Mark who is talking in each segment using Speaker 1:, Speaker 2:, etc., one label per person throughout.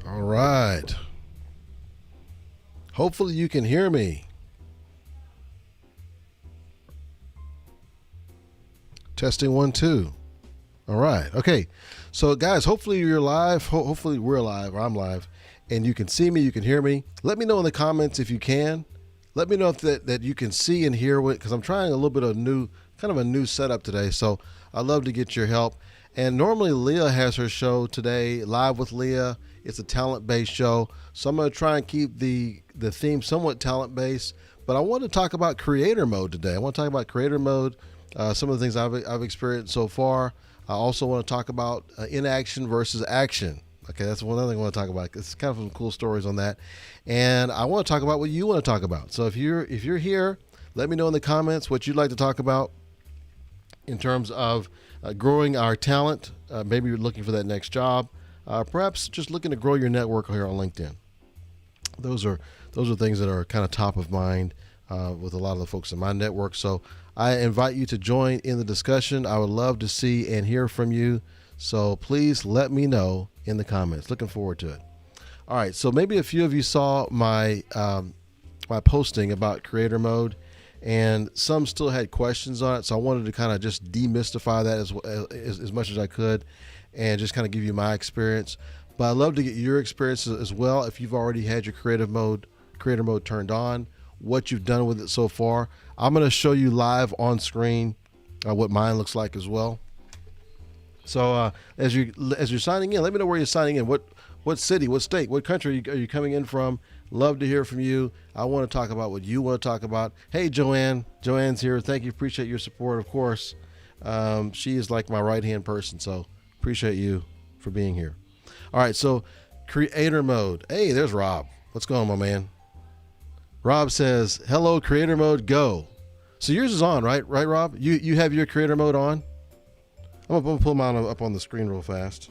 Speaker 1: All right. Hopefully you can hear me. Testing 1 2. All right. Okay. So guys, hopefully you're live. Hopefully we're live, or I'm live, and you can see me, you can hear me. Let me know in the comments if you can. Let me know if that you can see and hear it, because I'm trying a little bit of a new setup today. So I'd love to get your help. And normally Leah has her show today, Live with Leah. It's a talent-based show. So I'm going to try and keep the theme somewhat talent-based. But I want to talk about creator mode today. I want to talk about creator mode, some of the things I've experienced so far. I also want to talk about inaction versus action. Okay, that's one other thing I want to talk about. It's kind of some cool stories on that. And I want to talk about what you want to talk about. So if you're here, let me know in the comments what you'd like to talk about in terms of growing our talent. Maybe you're looking for that next job. Perhaps just looking to grow your network here on LinkedIn. Those are things that are kind of top of mind with a lot of the folks in my network. So I invite you to join in the discussion. I would love to see and hear from you. So please let me know in the comments. Looking forward to it. All right. So maybe a few of you saw my my posting about creator mode, and some still had questions on it. So I wanted to kind of just demystify that as much as I could, and just kind of give you my experience. But I'd love to get your experiences as well. If you've already had your creator mode turned on, what you've done with it so far. I'm going to show you live on screen what mine looks like as well. So as you're signing in, let me know where you're signing in. What city, what state, what country are you coming in from? Love to hear from you. I want to talk about what you want to talk about. Hey, Joanne. Joanne's here. Thank you. Appreciate your support, of course. She is like my right-hand person, so appreciate you for being here. All right, so creator mode. Hey, there's Rob. What's going on, my man? Rob says, hello, creator mode, go. So yours is on, right? Right, Rob? You have your creator mode on? I'm going to pull mine up on the screen real fast.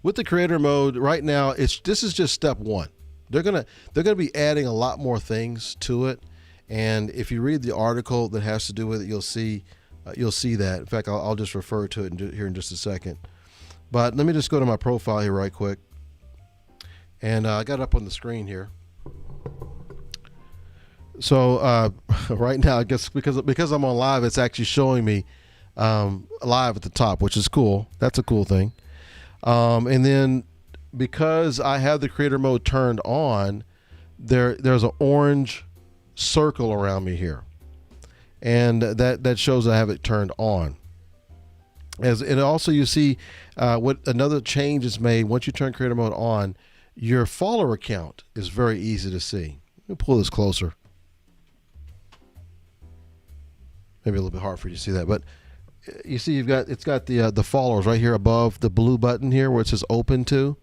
Speaker 1: With the creator mode right now, this is just step one. They're gonna be adding a lot more things to it, and if you read the article that has to do with it, you'll see that. In fact, I'll just refer to it here in just a second. But let me just go to my profile here right quick, and I got it up on the screen here. So right now, I guess because I'm on live, it's actually showing me live at the top, which is cool. That's a cool thing. And then because I have the creator mode turned on, there's an orange circle around me here, and that shows I have it turned on. And also you see what another change is made once you turn creator mode on. Your follower count is very easy to see. Let me pull this closer. Maybe a little bit hard for you to see that, but you see it's got the followers right here above the blue button here where it says open to.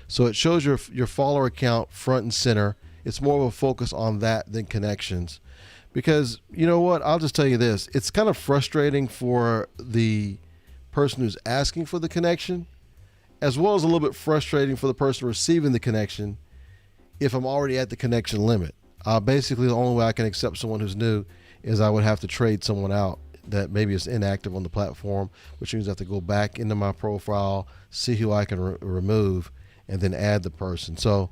Speaker 1: So it shows your follower count front and center. It's more of a focus on that than connections, because you know what? I'll just tell you this. It's kind of frustrating for the person who's asking for the connection, as well as a little bit frustrating for the person receiving the connection if I'm already at the connection limit. Basically, the only way I can accept someone who's new is I would have to trade someone out that maybe is inactive on the platform, which means I have to go back into my profile, see who I can remove, and then add the person. So,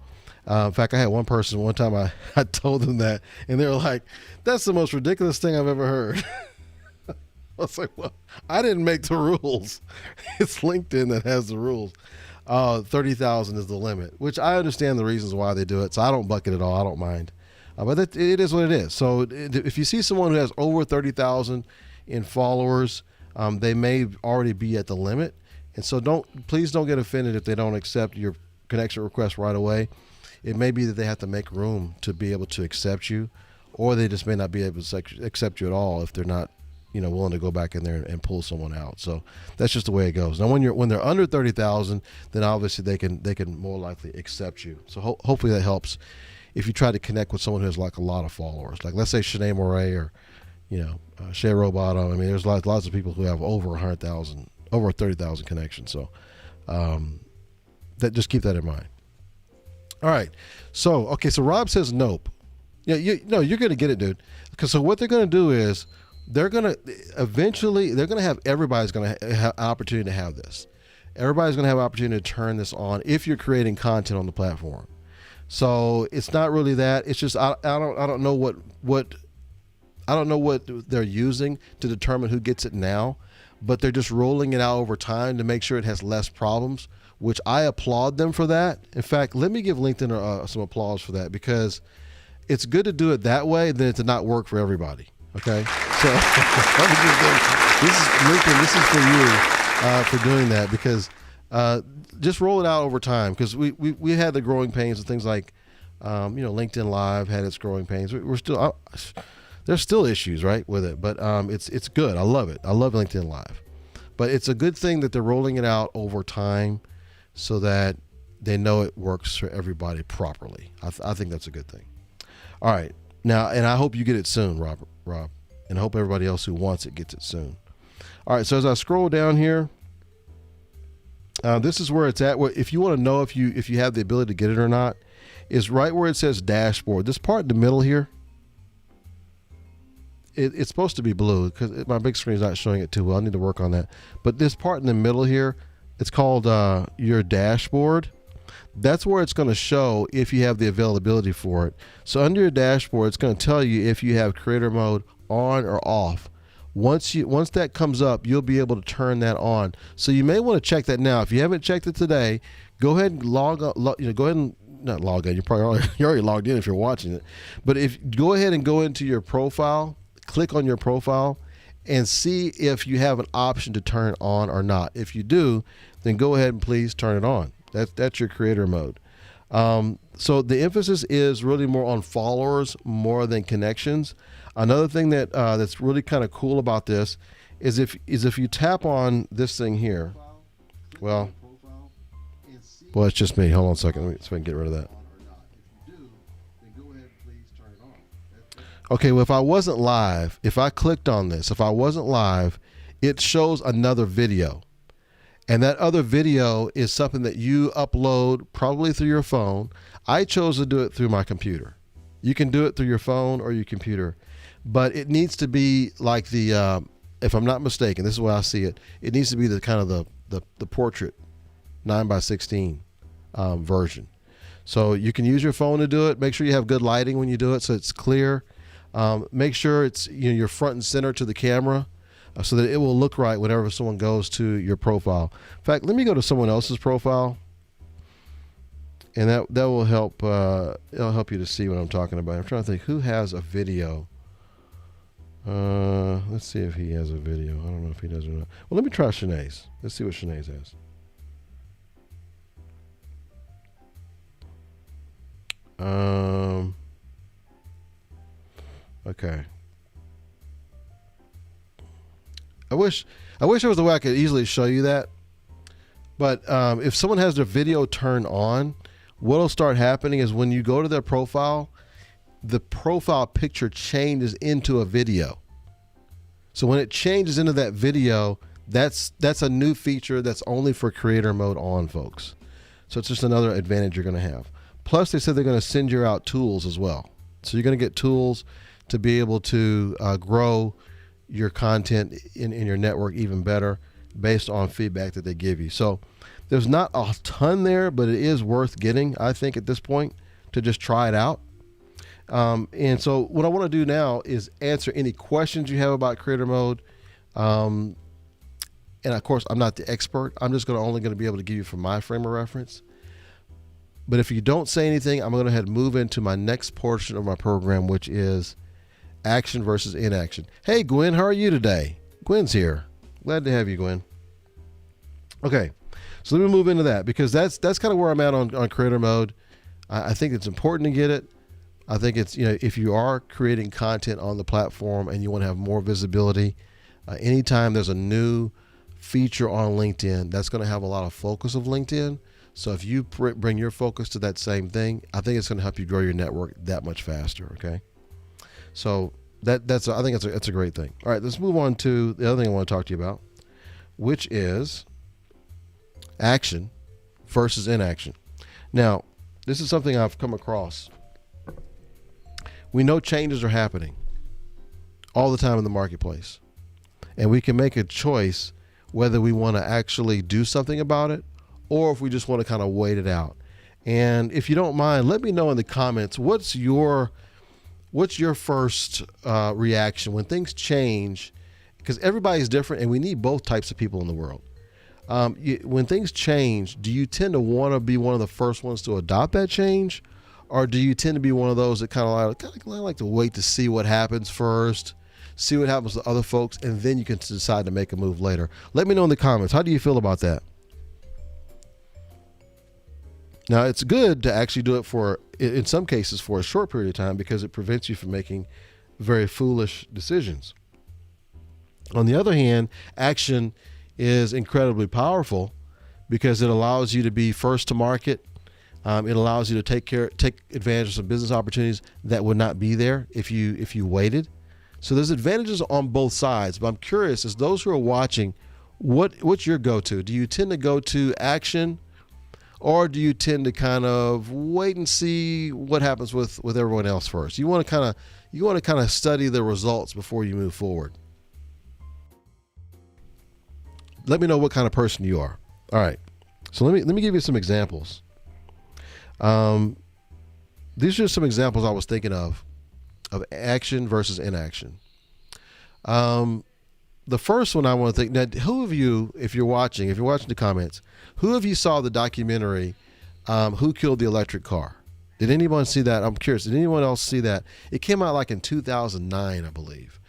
Speaker 1: in fact, I had one person one time, I told them that, and they were like, that's the most ridiculous thing I've ever heard. I was like, well, I didn't make the rules. It's LinkedIn that has the rules. 30,000 is the limit, which I understand the reasons why they do it, so I don't buck it at all. I don't mind. But it is what it is. So if you see someone who has over 30,000 in followers, they may already be at the limit. And so please don't get offended if they don't accept your connection request right away. It may be that they have to make room to be able to accept you, or they just may not be able to accept you at all if they're not, willing to go back in there and pull someone out. So that's just the way it goes. Now, when they're under 30,000, then obviously they can more likely accept you. So hopefully that helps. If you try to connect with someone who has like a lot of followers, like let's say Shanae Moray or, Shay Roboto. I mean, there's lots of people who have over 100,000, over 30,000 connections. So just keep that in mind. All right. So Rob says nope. Yeah, you're going to get it, dude. Because so what they're going to do is everybody's going to have an opportunity to have this. Everybody's going to have an opportunity to turn this on if you're creating content on the platform. So it's not really that. It's just I don't know what they're using to determine who gets it now, but they're just rolling it out over time to make sure it has less problems, which I applaud them for that. In fact, let me give LinkedIn some applause for that, because it's good to do it that way than it to not work for everybody. Okay, so this is LinkedIn. This is for you for doing that, because just roll it out over time, because we had the growing pains of things like LinkedIn Live had its growing pains. We're still there's still issues, right, with it, but it's good. I love it. I love LinkedIn Live, but it's a good thing that they're rolling it out over time so that they know it works for everybody properly. I think that's a good thing. All right, now, and I hope you get it soon, Rob, and I hope everybody else who wants it gets it soon. All right, so as I scroll down here, this is where it's at. If you want to know if you have the ability to get it or not, is right where it says dashboard. This part in the middle here, it's supposed to be blue because my big screen is not showing it too well. I need to work on that. But this part in the middle here, it's called your dashboard. That's where it's going to show if you have the availability for it. So under your dashboard, it's going to tell you if you have creator mode on or off. Once that comes up, you'll be able to turn that on. So you may want to check that now. If you haven't checked it today, go ahead and go ahead and not log in. You're already logged in if you're watching it. But go ahead and go into your profile, click on your profile, and see if you have an option to turn it on or not. If you do, then go ahead and please turn it on. That's your creator mode. So the emphasis is really more on followers more than connections. Another thing that's really kind of cool about this is if you tap on this thing here, well, it's just me. Hold on a second. Let me see if I can get rid of that. Okay, well, if I wasn't live, if I clicked on this, if I wasn't live, it shows another video. And that other video is something that you upload probably through your phone. I chose to do it through my computer. You can do it through your phone or your computer, but it needs to be like the, if I'm not mistaken, this is the way I see it, it needs to be the kind of the portrait 9:16 version. So you can use your phone to do it. Make sure you have good lighting when you do it so it's clear. Make sure it's you're front and center to the camera so that it will look right whenever someone goes to your profile. In fact, let me go to someone else's profile, and that will help. It'll help you to see what I'm talking about. I'm trying to think who has a video. Let's see if he has a video. I don't know if he does or not. Well, let me try Shanae's. Let's see what Shanae's has. Okay. I wish there was a way I could easily show you that. But if someone has their video turned on, what'll start happening is when you go to their profile, the profile picture changes into a video. So when it changes into that video, that's a new feature that's only for creator mode on, folks. So it's just another advantage you're going to have. Plus, they said they're going to send you out tools as well. So you're going to get tools to be able to grow your content in your network even better based on feedback that they give you. So there's not a ton there, but it is worth getting, I think, at this point to just try it out. And so what I want to do now is answer any questions you have about creator mode. And of course, I'm not the expert. I'm just only going to be able to give you from my frame of reference. But if you don't say anything, I'm going to go ahead and move into my next portion of my program, which is action versus inaction. Hey, Gwen, how are you today? Gwen's here. Glad to have you, Gwen. Okay, so let me move into that because that's kind of where I'm at on creator mode. I think it's important to get it. I think it's, if you are creating content on the platform and you want to have more visibility, anytime there's a new feature on LinkedIn, that's going to have a lot of focus of LinkedIn. So if you bring your focus to that same thing, I think it's going to help you grow your network that much faster. Okay. So I think it's a great thing. All right, let's move on to the other thing I want to talk to you about, which is action versus inaction. Now, this is something I've come across. We know changes are happening all the time in the marketplace, and we can make a choice whether we want to actually do something about it or if we just want to kind of wait it out. And if you don't mind, let me know in the comments, what's your first reaction when things change? Because everybody's different and we need both types of people in the world. When things change, do you tend to want to be one of the first ones to adopt that change? Or do you tend to be one of those that kind of like to wait to see what happens first, see what happens to other folks, and then you can decide to make a move later? Let me know in the comments. How do you feel about that? Now, it's good to actually do it in some cases, for a short period of time, because it prevents you from making very foolish decisions. On the other hand, action is incredibly powerful because it allows you to be first to market. It allows you to take advantage of some business opportunities that would not be there if you waited. So there's advantages on both sides. But I'm curious, as those who are watching, what's your go-to? Do you tend to go to action, or do you tend to kind of wait and see what happens with everyone else first? You want to kind of study the results before you move forward. Let me know what kind of person you are. All right. So let me give you some examples. These are some examples I was thinking of action versus inaction. The first one I want to think, now, who of you, if you're watching the comments, who of you saw the documentary, Who Killed the Electric Car? Did anyone see that? I'm curious. Did anyone else see that? It came out like in 2009, I believe.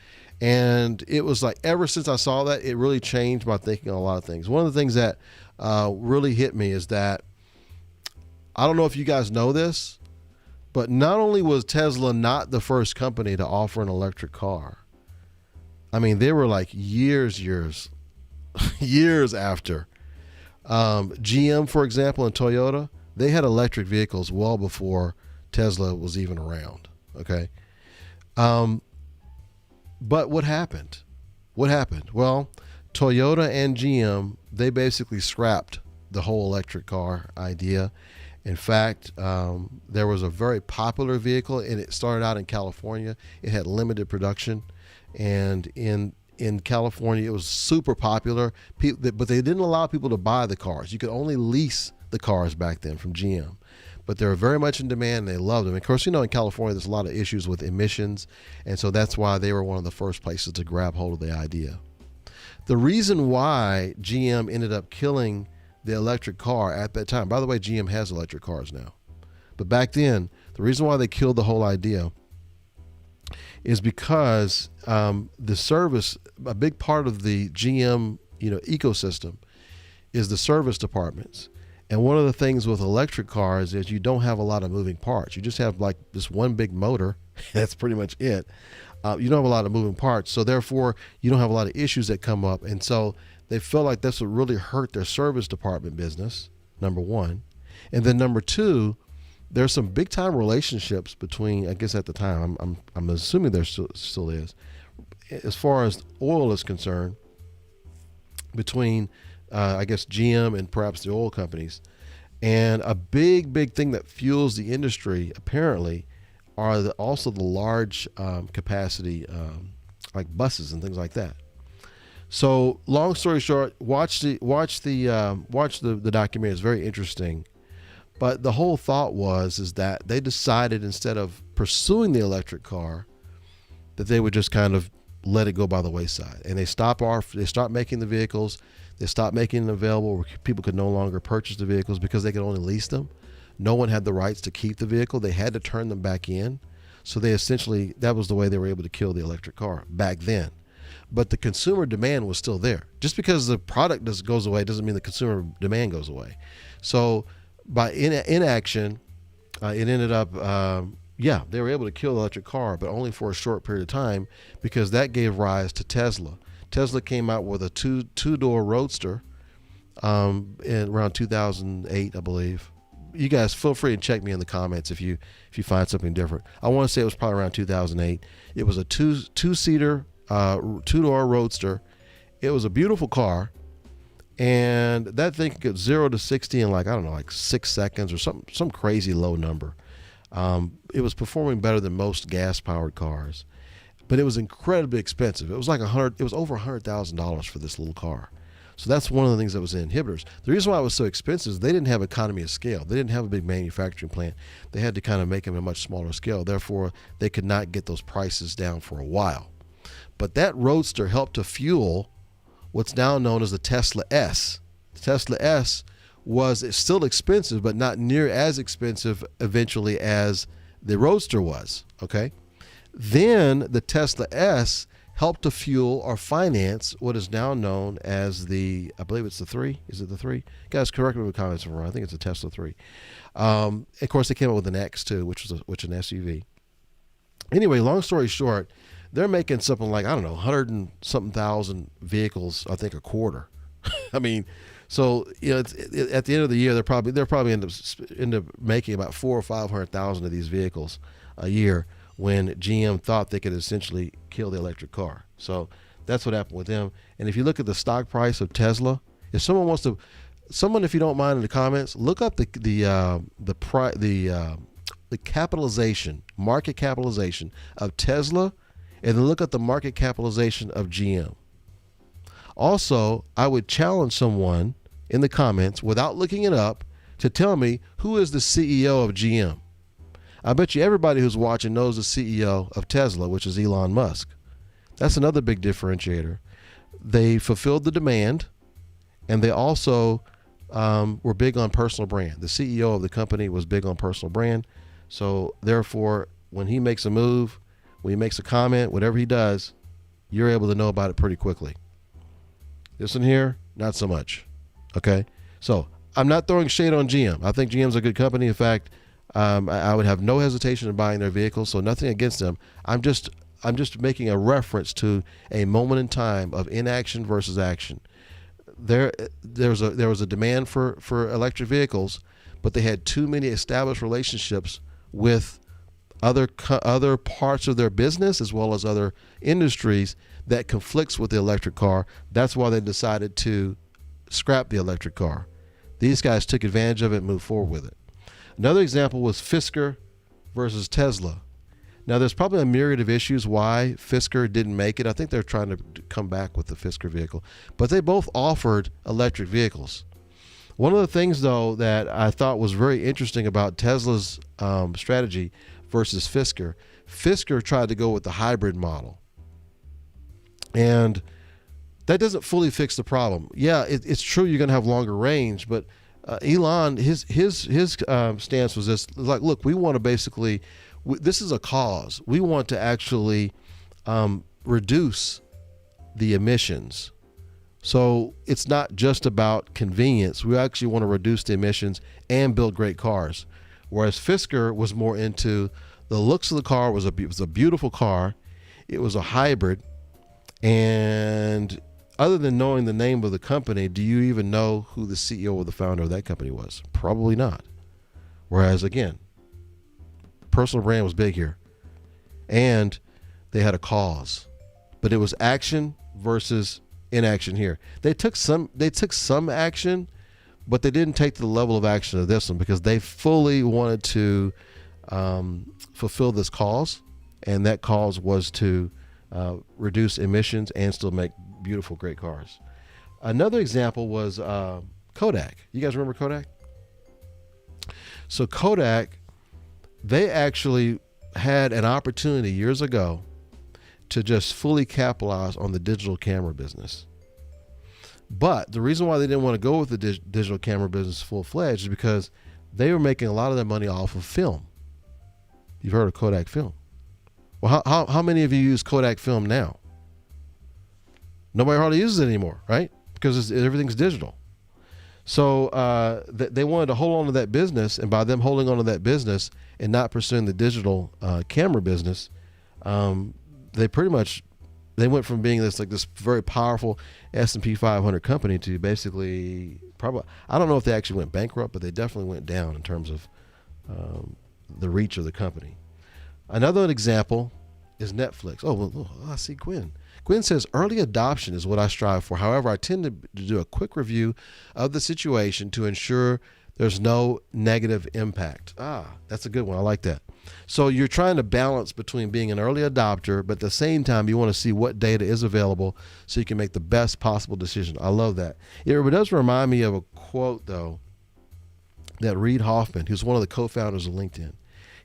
Speaker 1: And it was like, ever since I saw that, it really changed my thinking on a lot of things. One of the things that really hit me is that, I don't know if you guys know this, but not only was Tesla not the first company to offer an electric car, I mean, they were like years after. GM, for example, and Toyota, they had electric vehicles well before Tesla was even around. Okay. But what happened? Well, Toyota and GM, they basically scrapped the whole electric car idea. In fact, there was a very popular vehicle, and it started out in California. It had limited production, and in California, it was super popular. But they didn't allow people to buy the cars. You could only lease the cars back then from GM. But they were very much in demand, and they loved them. Of course, in California, there's a lot of issues with emissions, and so that's why they were one of the first places to grab hold of the idea. The reason why GM ended up killing the electric car at that time, by the way, GM has electric cars now, but back then, the reason why they killed the whole idea is because the service, a big part of the GM ecosystem is the service departments. And one of the things with electric cars is you don't have a lot of moving parts. You just have like this one big motor. That's pretty much it. You don't have a lot of moving parts. So therefore, you don't have a lot of issues that come up. And so they felt like this would really hurt their service department business, number one. And then number two, there's some big time relationships between, I guess at the time, I'm assuming there still is, as far as oil is concerned, between I guess GM and perhaps the oil companies. And a big thing that fuels the industry apparently are also the large capacity like buses and things like that. So long story short, watch the documentary. It's very interesting. But the whole thought is that they decided, instead of pursuing the electric car, that they would just kind of let it go by the wayside. And they stopped making the vehicles. They stopped making them available where people could no longer purchase the vehicles because they could only lease them. No one had the rights to keep the vehicle. They had to turn them back in. So that was the way they were able to kill the electric car back then. But the consumer demand was still there. Just because the product goes away doesn't mean the consumer demand goes away. So by inaction, it ended up, they were able to kill the electric car, but only for a short period of time, because that gave rise to Tesla. Tesla came out with a two-door Roadster in around 2008, I believe. You guys feel free to check me in the comments if you find something different. I want to say it was probably around 2008. It was a two-seater, two-door Roadster. It was a beautiful car, and that thing could get 0 to 60 in like 6 seconds or some crazy low number. It was performing better than most gas-powered cars. But it was incredibly expensive. It was like it was over $100,000 for this little car. So that's one of the things that was in inhibitors. The reason why it was so expensive is they didn't have economy of scale. They didn't have a big manufacturing plant. They had to kind of make them a much smaller scale. Therefore, they could not get those prices down for a while. But that Roadster helped to fuel what's now known as the Tesla S. The Tesla S was still expensive, but not near as expensive eventually as the Roadster was, okay? Then the Tesla S helped to fuel or finance what is now known as the, I believe it's the 3. Is it the 3? Guys, correct me in the comments if I'm wrong. I think it's a Tesla 3. Of course, they came up with an X too, which is an SUV. Anyway, long story short, they're making something like, I don't know, 100 and something thousand vehicles, I think, a quarter. I mean, so at the end of the year, they're probably end up making about 400,000 or 500,000 of these vehicles a year, when GM thought they could essentially kill the electric car. So that's what happened with them. And if you look at the stock price of Tesla, if someone wants to, if you don't mind in the comments, look up the capitalization, market capitalization of Tesla, and then look at the market capitalization of GM. Also, I would challenge someone in the comments, without looking it up, to tell me who is the CEO of GM. I bet you everybody who's watching knows the CEO of Tesla, which is Elon Musk. That's another big differentiator. They fulfilled the demand, and they also were big on personal brand. The CEO of the company was big on personal brand. So therefore, when he makes a move, when he makes a comment, whatever he does, you're able to know about it pretty quickly. This one here, not so much. Okay? So I'm not throwing shade on GM. I think GM's a good company. In fact, I would have no hesitation in buying their vehicles, so nothing against them. I'm just making a reference to a moment in time of inaction versus action. There was a demand for electric vehicles, but they had too many established relationships with other parts of their business as well as other industries that conflicts with the electric car. That's why they decided to scrap the electric car. These guys took advantage of it and moved forward with it. Another example was Fisker versus Tesla. Now, there's probably a myriad of issues why Fisker didn't make it. I think they're trying to come back with the Fisker vehicle, but they both offered electric vehicles. One of the things, though, that I thought was very interesting about Tesla's strategy versus Fisker tried to go with the hybrid model. And that doesn't fully fix the problem. Yeah, it's true you're going to have longer range, but Elon, his stance was this: like, look, we want to basically, this is a cause. We want to actually reduce the emissions. So it's not just about convenience. We actually want to reduce the emissions and build great cars. Whereas Fisker was more into the looks of the car. Was a beautiful car. It was a hybrid, and other than knowing the name of the company, do you even know who the CEO or the founder of that company was? Probably not. Whereas, again, personal brand was big here. And they had a cause. But it was action versus inaction here. They took some action, but they didn't take to the level of action of this one because they fully wanted to fulfill this cause. And that cause was to reduce emissions and still make beautiful, great cars. Another example was Kodak. You guys remember Kodak? So Kodak, they actually had an opportunity years ago to just fully capitalize on the digital camera business. But the reason why they didn't want to go with the digital camera business full-fledged is because they were making a lot of their money off of film. You've heard of Kodak film. Well, how many of you use Kodak film now? Nobody hardly uses it anymore, right? Because everything's digital. So they wanted to hold on to that business, and by them holding on to that business and not pursuing the digital camera business, they went from being this very powerful S&P 500 company to basically probably, I don't know if they actually went bankrupt, but they definitely went down in terms of the reach of the company. Another example is Netflix. Oh, I see Gwen. Gwen says, early adoption is what I strive for. However, I tend to do a quick review of the situation to ensure There's no negative impact. That's a good one. I like that. So you're trying to balance between being an early adopter, but at the same time, you want to see what data is available so you can make the best possible decision. I love that. It does remind me of a quote, though, that Reid Hoffman, who's one of the co-founders of LinkedIn,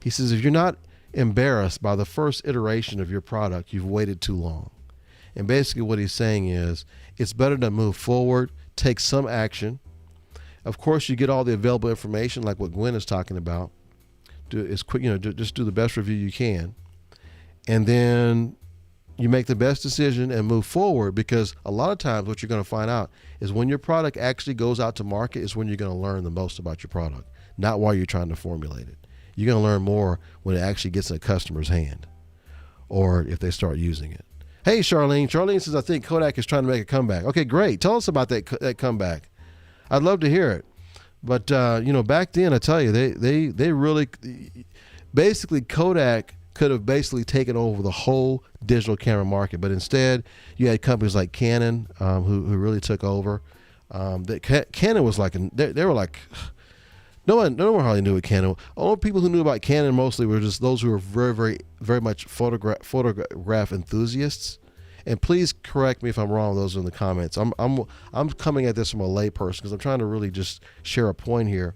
Speaker 1: he says, if you're not embarrassed by the first iteration of your product, you've waited too long. And basically what he's saying is it's better to move forward, take some action. Of course, you get all the available information like what Gwen is talking about. Just do the best review you can. And then you make the best decision and move forward, because a lot of times what you're going to find out is when your product actually goes out to market is when you're going to learn the most about your product, not while you're trying to formulate it. You're going to learn more when it actually gets in a customer's hand or if they start using it. Hey, Charlene. Charlene says, I think Kodak is trying to make a comeback. Okay, great. Tell us about that comeback. I'd love to hear it. But, back then, I tell you, they really, basically Kodak could have basically taken over the whole digital camera market. But instead, you had companies like Canon who really took over. Canon was like, they were like, no one hardly knew what Canon was. All the people who knew about Canon mostly were just those who were very, very, very much photograph enthusiasts. And please correct me if I'm wrong. Those are in the comments. I'm coming at this from a layperson because I'm trying to really just share a point here.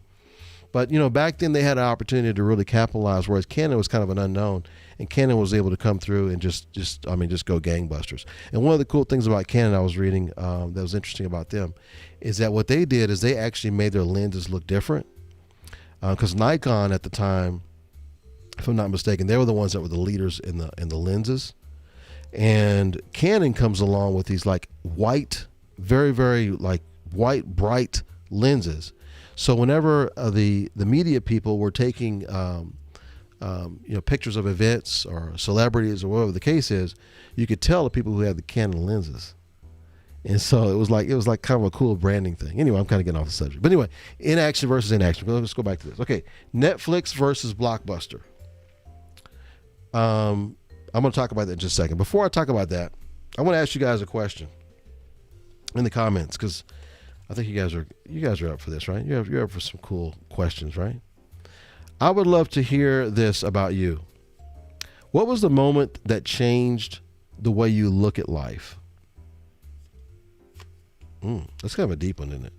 Speaker 1: But back then they had an opportunity to really capitalize, whereas Canon was kind of an unknown, and Canon was able to come through and just go gangbusters. And one of the cool things about Canon I was reading that was interesting about them is that what they did is they actually made their lenses look different. Because Nikon at the time, if I'm not mistaken, they were the ones that were the leaders in the lenses. And Canon comes along with these like white, very, very like white, bright lenses. So whenever the media people were taking pictures of events or celebrities or whatever the case is, you could tell the people who had the Canon lenses. And so it was like kind of a cool branding thing. Anyway, I'm kind of getting off the subject. But anyway, Inaction versus Inaction. Let's go back to this. Okay, Netflix versus Blockbuster. I'm going to talk about that in just a second. Before I talk about that, I want to ask you guys a question in the comments, because I think you guys are up for this, right? You're up for some cool questions, right? I would love to hear this about you. What was the moment that changed the way you look at life? That's kind of a deep one, isn't it?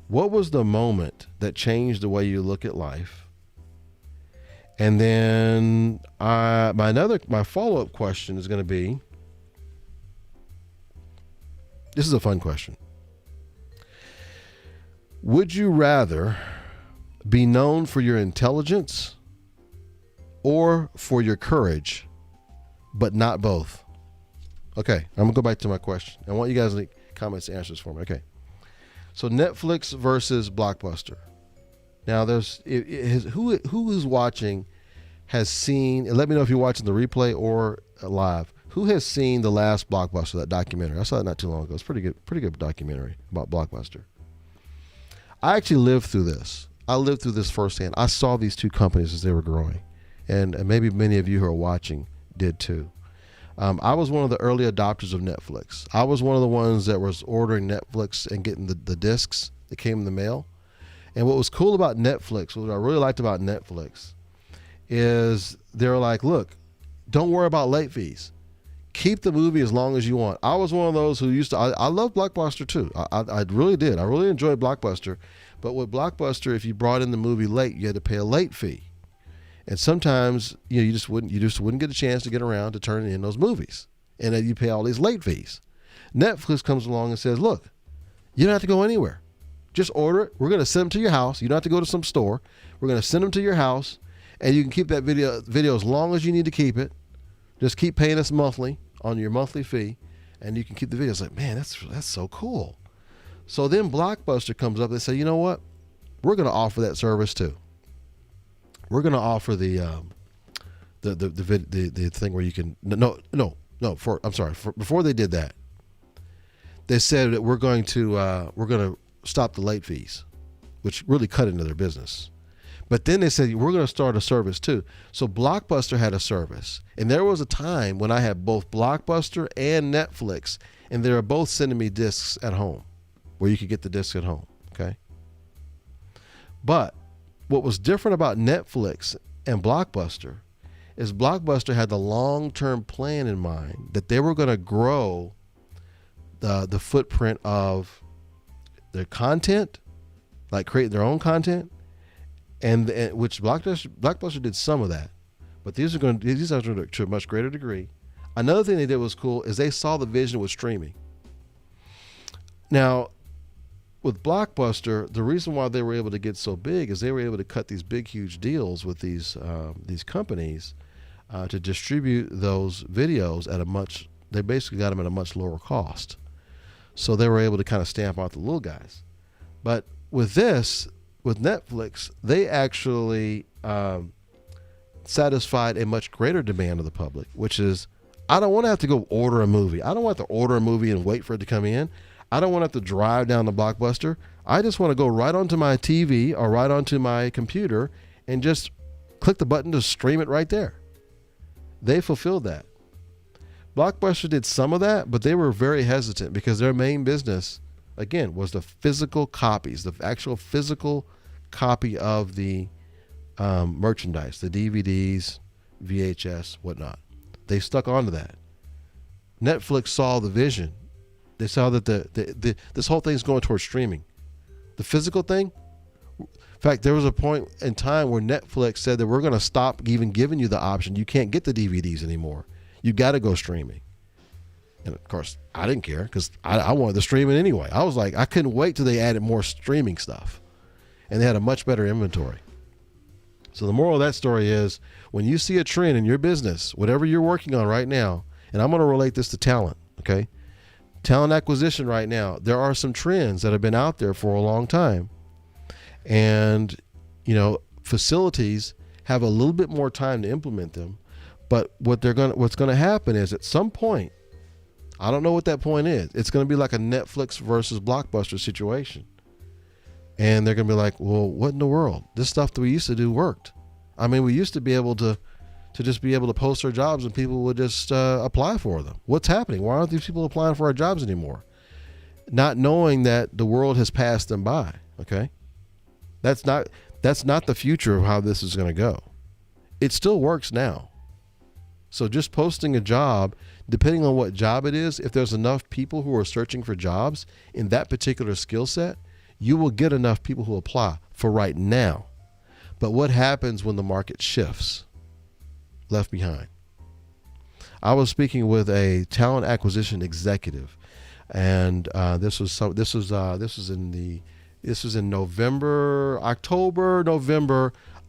Speaker 1: What was the moment that changed the way you look at life? And then my follow-up question is going to be, this is a fun question. Would you rather be known for your intelligence or for your courage, but not both? Okay, I'm going to go back to my question. I want you guys to comments to answer this for me. Okay. So Netflix versus Blockbuster. Now who is watching has seen, and let me know if you're watching the replay or live, who has seen the last Blockbuster, that documentary? I saw it not too long ago. It's pretty good documentary about Blockbuster. I actually lived through this. I lived through this firsthand. I saw these two companies as they were growing, and maybe many of you who are watching did too. I was one of the early adopters of Netflix. I was one of the ones that was ordering Netflix and getting the discs that came in the mail. And what was cool about Netflix, what I really liked about Netflix, is they were like, look, don't worry about late fees. Keep the movie as long as you want. I was one of those who used to, I love Blockbuster too. I really did. I really enjoyed Blockbuster. But with Blockbuster, if you brought in the movie late, you had to pay a late fee. And sometimes you just wouldn't get a chance to get around to turning in those movies, and then you pay all these late fees. Netflix comes along and says, "Look, you don't have to go anywhere. Just order it. We're going to send them to your house. You don't have to go to some store. We're going to send them to your house, and you can keep that video as long as you need to keep it. Just keep paying us monthly on your monthly fee, and you can keep the videos." Like, man, that's so cool. So then Blockbuster comes up and they say, you know what? We're going to offer that service too. We're going to offer the thing where you can before they did that, they said that we're going to stop the late fees, which really cut into their business. But then they said we're going to start a service too. So Blockbuster had a service, and there was a time when I had both Blockbuster and Netflix, and they were both sending me discs at home, where you could get the disc at home. Okay. But what was different about Netflix and Blockbuster is Blockbuster had the long-term plan in mind that they were going to grow the footprint of their content, like creating their own content, and which Blockbuster did some of that, but these are to a much greater degree. Another thing they did was cool is they saw the vision with streaming. Now, with Blockbuster, the reason why they were able to get so big is they were able to cut these big, huge deals with these companies to distribute those videos at they basically got them at a much lower cost. So they were able to kind of stamp out the little guys. But with Netflix, they actually satisfied a much greater demand of the public, which is, I don't want to have to go order a movie. I don't want to order a movie and wait for it to come in. I don't want to have to drive down to Blockbuster. I just want to go right onto my TV or right onto my computer and just click the button to stream it right there. They fulfilled that. Blockbuster did some of that, but they were very hesitant because their main business, again, was the physical copies, the actual physical copy of the merchandise, the DVDs, VHS, whatnot. They stuck onto that. Netflix saw the vision. They saw that this whole thing's going towards streaming. The physical thing, in fact, there was a point in time where Netflix said that we're going to stop even giving you the option. You can't get the DVDs anymore. You got to go streaming. And of course, I didn't care because I wanted the streaming anyway. I was like, I couldn't wait till they added more streaming stuff. And they had a much better inventory. So the moral of that story is, when you see a trend in your business, whatever you're working on right now, and I'm going to relate this to talent, okay? Talent acquisition right now, there are some trends that have been out there for a long time. And, facilities have a little bit more time to implement them. But what's going to happen is, at some point, I don't know what that point is. It's going to be like a Netflix versus Blockbuster situation. And they're going to be like, well, what in the world? This stuff that we used to do worked. I mean, we used to be able to just be able to post our jobs and people would just apply for them. What's happening? Why aren't these people applying for our jobs anymore? Not knowing that the world has passed them by. Okay. That's not the future of how this is going to go. It still works now. So just posting a job, depending on what job it is, if there's enough people who are searching for jobs in that particular skill set, you will get enough people who apply for right now. But what happens when the market shifts? Left behind. I was speaking with a talent acquisition executive, and this was in November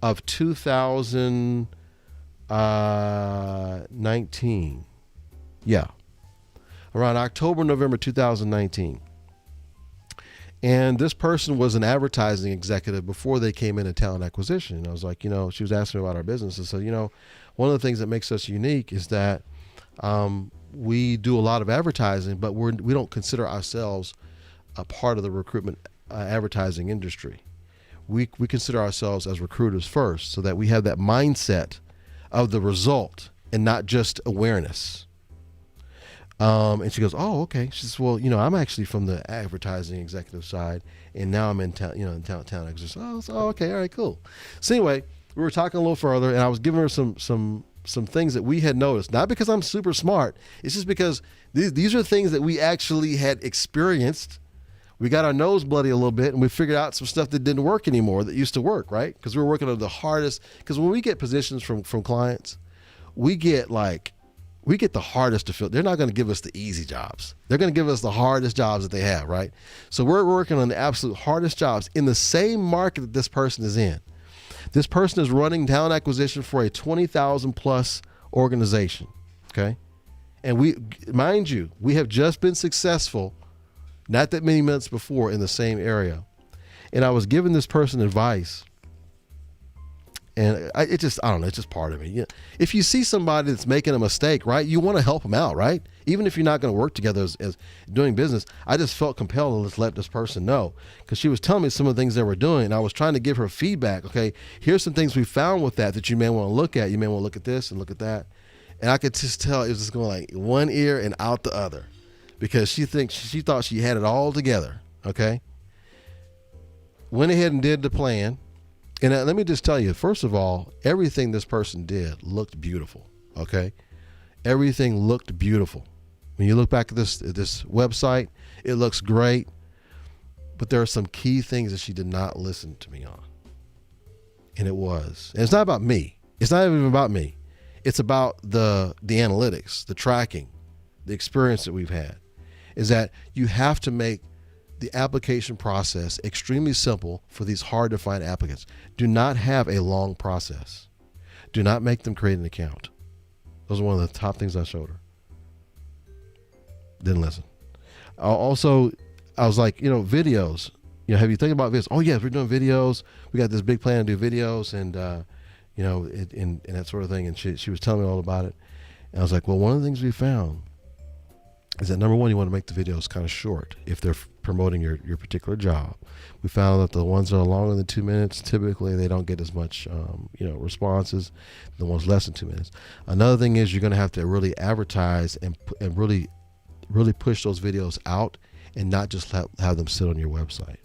Speaker 1: of 2019. Yeah, around October, November 2019. And this person was an advertising executive before they came into talent acquisition. And I was like, she was asking me about our business. And so, one of the things that makes us unique is that we do a lot of advertising, but we don't consider ourselves a part of the recruitment advertising industry. We consider ourselves as recruiters first, so that we have that mindset of the result and not just awareness. And she goes, oh, okay. She says, well, I'm actually from the advertising executive side, and now I'm in talent acquisition. Oh, okay. All right, cool. So anyway, we were talking a little further, and I was giving her some things that we had noticed, not because I'm super smart. It's just because these are things that we actually had experienced. We got our nose bloody a little bit, and we figured out some stuff that didn't work anymore that used to work, right? Because we were working on the hardest. Because when we get positions from clients, we get the hardest to fill. They're not going to give us the easy jobs. They're going to give us the hardest jobs that they have, right? So we're working on the absolute hardest jobs in the same market that this person is in. This person is running talent acquisition for a 20,000 plus organization, okay? And mind you, we have just been successful not that many months before in the same area. And I was giving this person advice. And it's just part of me. If you see somebody that's making a mistake, right, you want to help them out, right? Even if you're not going to work together as doing business. I just felt compelled to just let this person know, because she was telling me some of the things they were doing, and I was trying to give her feedback. Okay, here's some things we found with that you may want to look at. You may want to look at this and look at that. And I could just tell it was just going like one ear and out the other, because she thought she had it all together. Okay. Went ahead and did the plan. And let me just tell you, first of all, everything this person did looked beautiful. Okay, everything looked beautiful. When you look back at this website, it looks great. But there are some key things that she did not listen to me on. And it's not about me. It's not even about me. It's about the analytics, the tracking, the experience that we've had. Is that you have to make the application process extremely simple for these hard to find applicants. Do not have a long process. Do not make them create an account. Those are one of the top things I showed her. Didn't listen. Also, I was like, videos. Have you think about this? Oh yes, we're doing videos. We got this big plan to do videos, and and that sort of thing. And she was telling me all about it. And I was like, well, one of the things we found is that number one, you want to make the videos kind of short if they're promoting your particular job. We found that the ones that are longer than 2 minutes, typically they don't get as much responses. The ones less than 2 minutes. Another thing is you're going to have to really advertise and really push those videos out and not just have them sit on your website.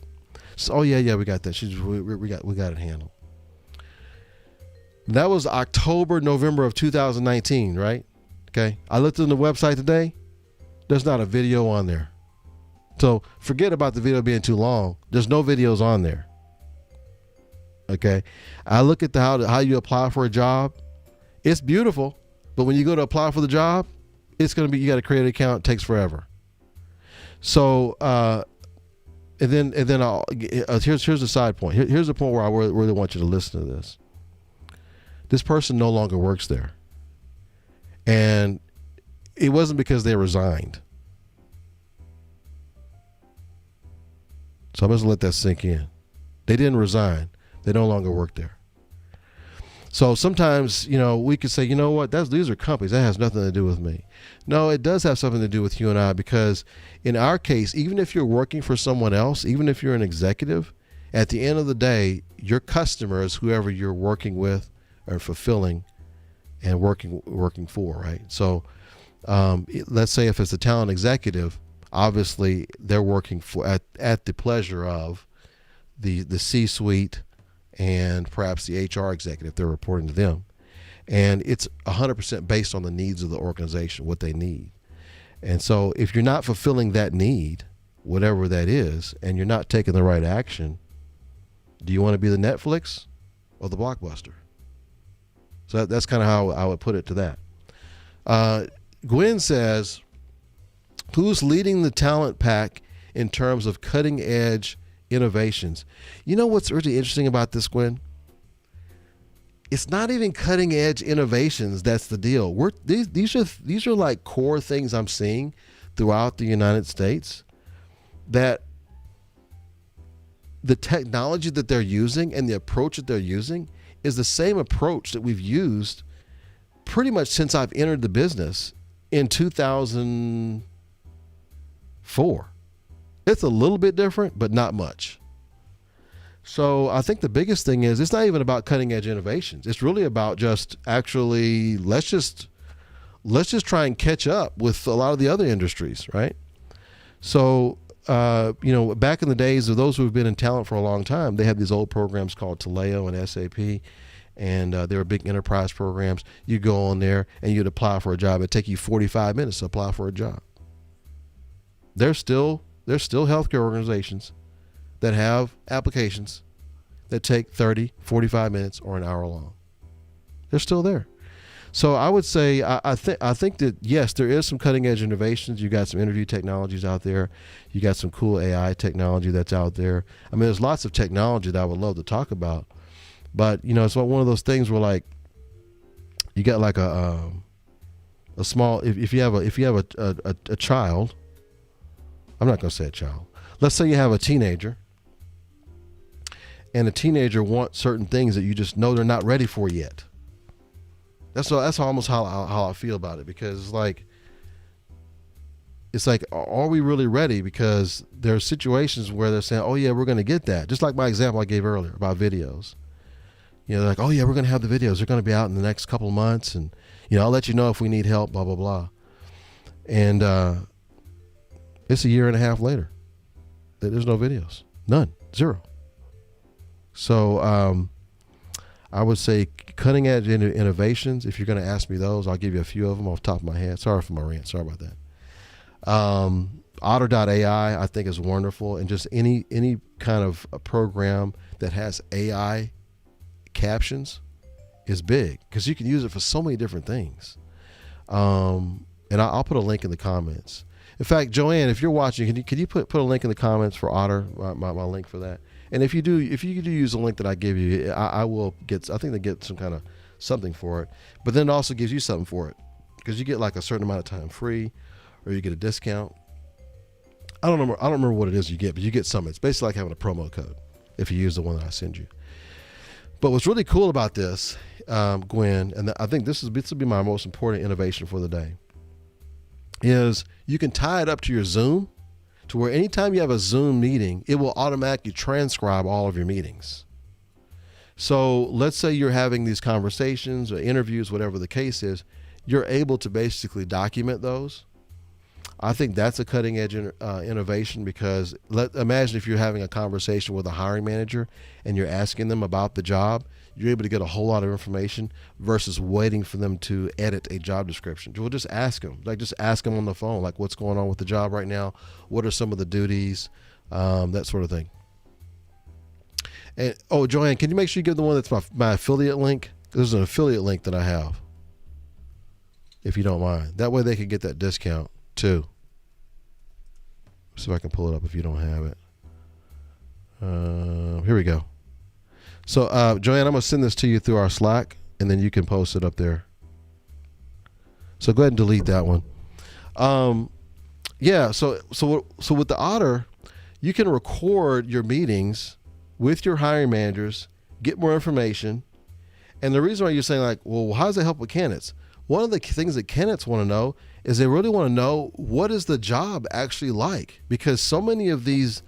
Speaker 1: So, oh yeah, we got that. We got it handled. That was October, November of 2019, right? Okay. I looked on the website today. There's not a video on there. So forget about the video being too long. There's no videos on there. Okay. I look at how you apply for a job. It's beautiful, but when you go to apply for the job, it's going to be, you got to create an account. It takes forever. So, and then here's the side point. Here's the point where I really want you to listen to this. This person no longer works there. And it wasn't because they resigned. So I'm just gonna let that sink in. They didn't resign. They no longer work there. So sometimes, we could say, what, these are companies. That has nothing to do with me. No, it does have something to do with you and I, because in our case, even if you're working for someone else, even if you're an executive, at the end of the day, your customer is whoever you're working with or fulfilling and working for, right? So let's say if it's a talent executive, obviously they're working for at the pleasure of the C-suite and perhaps the HR executive. They're reporting to them, and it's 100% based on the needs of the organization, what they need. And so if you're not fulfilling that need, whatever that is, and you're not taking the right action, do you want to be the Netflix or the Blockbuster? So that's kind of how I would put it to that. Gwen says, who's leading the talent pack in terms of cutting edge innovations? You know what's really interesting about this, Gwen? It's not even cutting edge innovations that's the deal. These are like core things I'm seeing throughout the United States, that the technology that they're using and the approach that they're using is the same approach that we've used pretty much since I've entered the business in 2004. It's a little bit different, but not much. So I think the biggest thing is it's not even about cutting edge innovations. It's really about just actually let's just try and catch up with a lot of the other industries, right? So back in the days of those who have been in talent for a long time, they had these old programs called Taleo and SAP, and they were big enterprise programs. You go on there and you'd apply for a job. It'd take you 45 minutes to apply for a job. There's still healthcare organizations that have applications that take 30, 45 minutes or an hour long. They're still there. So I would say, I think that, yes, there is some cutting edge innovations. You got some interview technologies out there. You got some cool AI technology that's out there. I mean, there's lots of technology that I would love to talk about, but it's one of those things where, like, you got like a small, if you have a child, I'm not going to say a child. Let's say you have a teenager, and a teenager wants certain things that you just know they're not ready for yet. That's almost how I feel about it, because it's like, are we really ready? Because there are situations where they're saying, oh yeah, we're going to get that. Just like my example I gave earlier about videos. They're like, oh yeah, we're going to have the videos. They're going to be out in the next couple of months, and I'll let you know if we need help, blah, blah, blah. And it's a year and a half later. There's no videos. None. Zero. So I would say cutting edge innovations. If you're going to ask me those, I'll give you a few of them off the top of my head. Sorry for my rant. Sorry about that. Otter.ai I think is wonderful, and just any kind of a program that has AI captions is big because you can use it for so many different things. And I'll put a link in the comments. In fact, Joanne, if you're watching, can you put a link in the comments for Otter, my link for that? And if you do use the link that I give you, I think they get some kind of something for it. But then it also gives you something for it because you get like a certain amount of time free, or you get a discount. I don't remember what it is you get, but you get something. It's basically like having a promo code if you use the one that I send you. But what's really cool about this, Gwen, and I think this will be my most important innovation for the day, is you can tie it up to your Zoom, to where anytime you have a Zoom meeting, it will automatically transcribe all of your meetings. So let's say you're having these conversations or interviews, whatever the case is, you're able to basically document those. I think that's a cutting edge innovation, because imagine if you're having a conversation with a hiring manager and you're asking them about the job, you're able to get a whole lot of information versus waiting for them to edit a job description. We'll just ask them, just ask them on the phone, like what's going on with the job right now? What are some of the duties? That sort of thing. And Joanne, can you make sure you give the one that's my affiliate link? There's an affiliate link that I have, if you don't mind. That way they can get that discount too. See if I can pull it up if you don't have it. Here we go. So, Joanne, I'm going to send this to you through our Slack, and then you can post it up there. So go ahead and delete that one. Yeah, so with the Otter, you can record your meetings with your hiring managers, get more information. And the reason why you're saying, like, well, how does it help with candidates? One of the things that candidates want to know is they really want to know, what is the job actually like? Because so many of these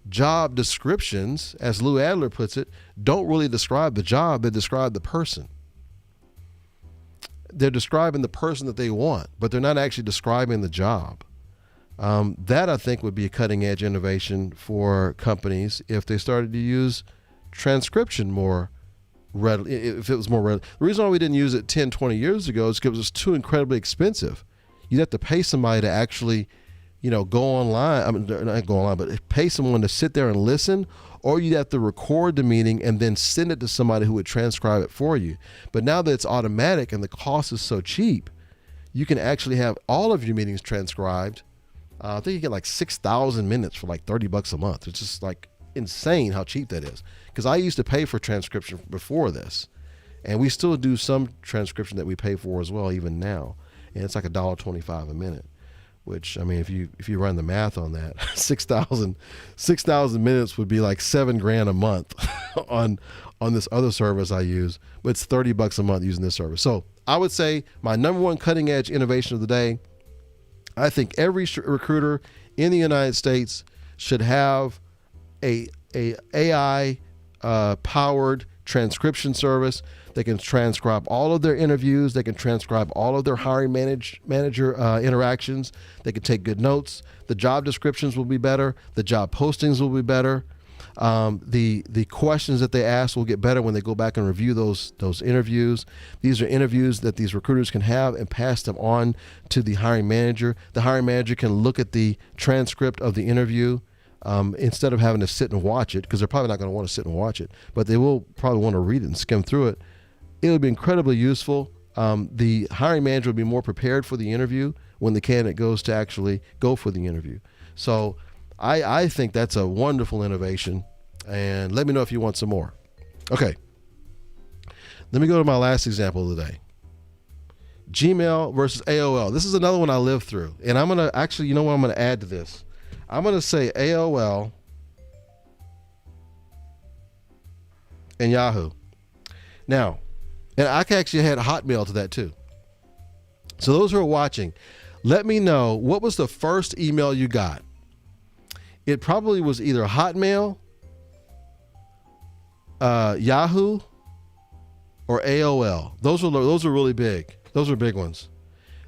Speaker 1: job descriptions, as Lou Adler puts it, don't really describe the job, they describe the person. They're describing the person that they want, but they're not actually describing the job. That, I think, would be a cutting edge innovation for companies if they started to use transcription more readily, if it was more readily. The reason why we didn't use it 10, 20 years ago is because it was too incredibly expensive. You'd have to pay somebody to actually, go online. I mean, not go online, but pay someone to sit there and listen, or you'd have to record the meeting and then send it to somebody who would transcribe it for you. But now that it's automatic and the cost is so cheap, you can actually have all of your meetings transcribed. I think you get like 6,000 minutes for like $30 a month. It's just like insane how cheap that is. Because I used to pay for transcription before this, and we still do some transcription that we pay for as well, even now. And it's like $1.25 a minute. Which, I mean, if you run the math on that, 6,000 minutes would be like $7,000 a month on this other service I use, but it's $30 a month using this service. So I would say my number one cutting edge innovation of the day, I think every recruiter in the United States should have a AI powered transcription service. They can transcribe all of their interviews. They can transcribe all of their hiring manager interactions. They can take good notes. The job descriptions will be better. The job postings will be better. The questions that they ask will get better when they go back and review those interviews. These are interviews that these recruiters can have and pass them on to the hiring manager. The hiring manager can look at the transcript of the interview instead of having to sit and watch it, because they're probably not going to want to sit and watch it, but they will probably want to read it and skim through it. It would be incredibly useful. The hiring manager will be more prepared for the interview when the candidate goes to actually go for the interview. So I think that's a wonderful innovation, and let me know if you want some more. Okay, let me go to my last example of the day. Gmail versus AOL. This is another one I lived through, and I'm going to actually, you know what I'm going to add to this? I'm going to say AOL and Yahoo. Now, and I actually had Hotmail to that too. So those who are watching, let me know, what was the first email you got? It probably was either Hotmail, Yahoo, or AOL. Those are really big. Those are big ones.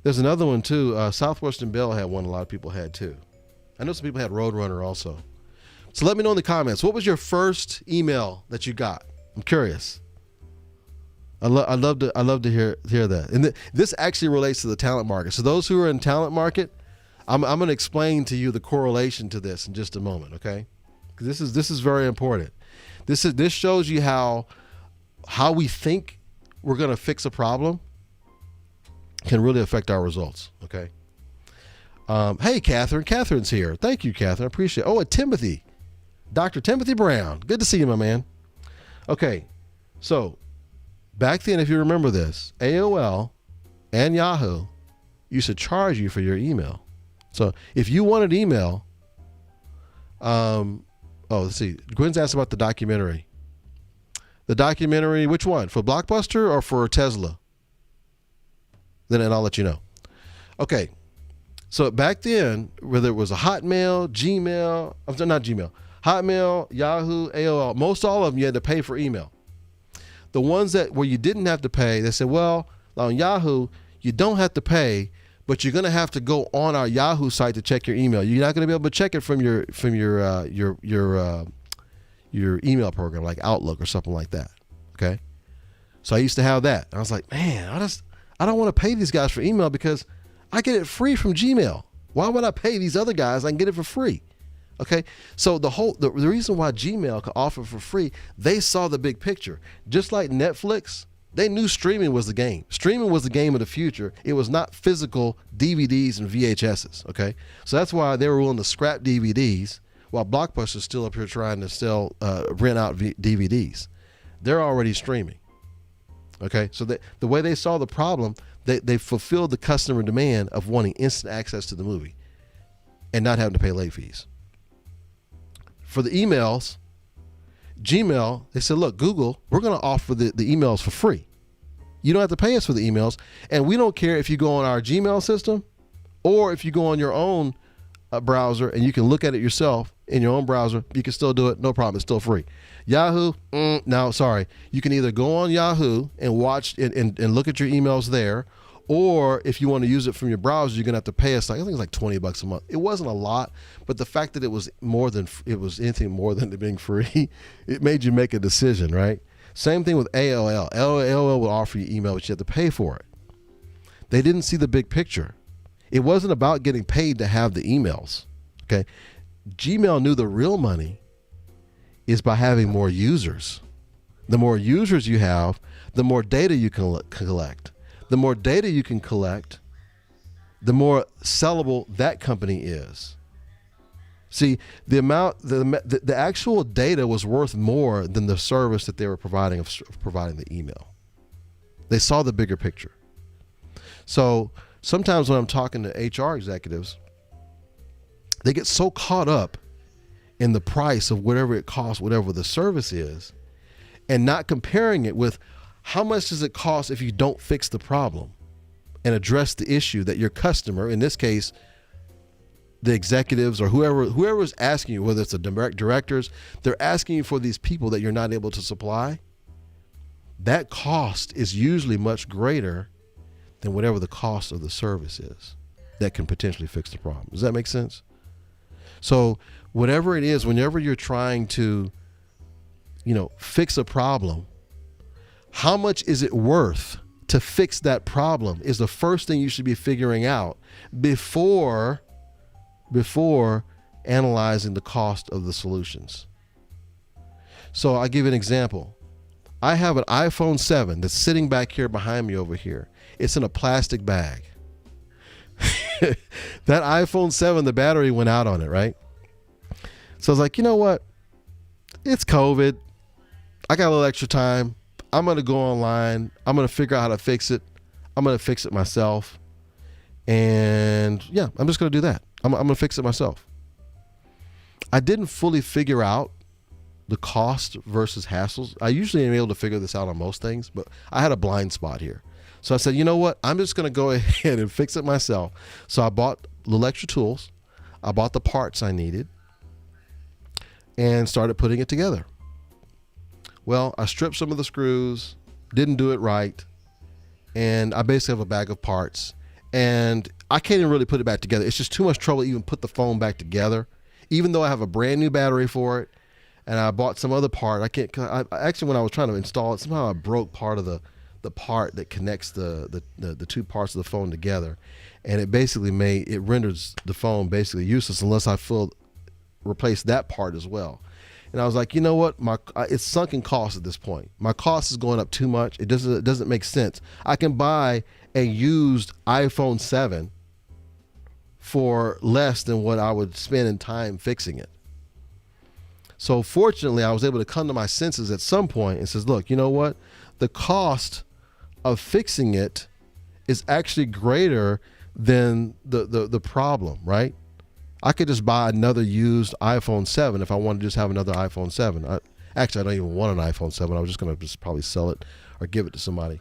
Speaker 1: There's another one too. Southwestern Bell had one. A lot of people had too. I know some people had Roadrunner also. So let me know in the comments, what was your first email that you got? I'm curious. I love to hear that. And this actually relates to the talent market. So those who are in talent market, I'm going to explain to you the correlation to this in just a moment, okay? Because this is very important. This shows you how we think we're going to fix a problem can really affect our results, okay? Hey, Catherine. Catherine's here. Thank you, Catherine. I appreciate it. Oh, and Timothy. Dr. Timothy Brown. Good to see you, my man. Okay, so back then, if you remember this, AOL and Yahoo used to charge you for your email. So if you wanted email, let's see. Gwen's asked about the documentary. The documentary, which one? For Blockbuster or for Tesla? Then I'll let you know. Okay. So back then, whether it was a Hotmail, Gmail, not Gmail, Hotmail, Yahoo, AOL, most all of them you had to pay for email. The ones where you didn't have to pay, they said, well, on Yahoo, you don't have to pay, but you're going to have to go on our Yahoo site to check your email. You're not going to be able to check it from your email program like Outlook or something like that. Okay, so I used to have that. And I was like, man, I don't want to pay these guys for email because I get it free from Gmail. Why would I pay these other guys? I can get it for free. Okay, so the reason why Gmail could offer for free, they saw the big picture. Just like Netflix, they knew streaming was the game. Streaming was the game of the future. It was not physical DVDs and VHSs. Okay, so that's why they were willing to scrap DVDs while Blockbuster's still up here trying to sell, rent out DVDs. They're already streaming. Okay, so the way they saw the problem, they fulfilled the customer demand of wanting instant access to the movie and not having to pay late fees. For the emails, Gmail, they said, look, Google, we're going to offer the emails for free. You don't have to pay us for the emails, and we don't care if you go on our Gmail system or if you go on your own browser and you can look at it yourself in your own browser. You can still do it, no problem. It's still free. Yahoo, now, sorry. You can either go on Yahoo and watch and look at your emails there, or if you want to use it from your browser, you're going to have to pay us, I think it's like $20 a month. It wasn't a lot, but the fact that it was anything more than it being free, it made you make a decision, right? Same thing with AOL. AOL will offer you email, but you have to pay for it. They didn't see the big picture. It wasn't about getting paid to have the emails, okay? Gmail knew the real money is by having more users. The more users you have, the more data you can collect. The more data you can collect, the more sellable that company is. See, the actual data was worth more than the service that they were providing of providing the email. They saw the bigger picture. So sometimes when I'm talking to HR executives, they get so caught up in the price of whatever it costs, whatever the service is, and not comparing it with how much does it cost if you don't fix the problem and address the issue that your customer, in this case, the executives or whoever is asking you, whether it's the directors, they're asking you for these people that you're not able to supply. That cost is usually much greater than whatever the cost of the service is that can potentially fix the problem. Does that make sense? So whatever it is, whenever you're trying to, fix a problem, how much is it worth to fix that problem is the first thing you should be figuring out before analyzing the cost of the solutions. So I'll give you an example. I have an iPhone 7 that's sitting back here behind me over here. It's in a plastic bag. That iPhone 7, the battery went out on it, right? So I was like, you know what? It's COVID. I got a little extra time. I'm going to go online. I'm going to figure out how to fix it. I'm going to fix it myself. And yeah, I'm just going to do that. I'm going to fix it myself. I didn't fully figure out the cost versus hassles. I usually am able to figure this out on most things, but I had a blind spot here. So I said, you know what? I'm just going to go ahead and fix it myself. So I bought little extra tools. I bought the parts I needed and started putting it together. Well, I stripped some of the screws, didn't do it right, and I basically have a bag of parts, and I can't even really put it back together. It's just too much trouble to even put the phone back together, even though I have a brand new battery for it, and I bought some other part. Actually, when I was trying to install it, somehow I broke part of the the part that connects the two parts of the phone together, and it basically renders the phone basically useless unless I replace that part as well. And I was like, you know what? It's sunken cost at this point. My cost is going up too much. It doesn't make sense. I can buy a used iPhone 7 for less than what I would spend in time fixing it. So fortunately, I was able to come to my senses at some point and says, look, you know what? The cost of fixing it is actually greater than the problem, right? I could just buy another used iPhone 7 if I want to just have another iPhone 7. Actually, I don't even want an iPhone 7. I was just going to just probably sell it or give it to somebody.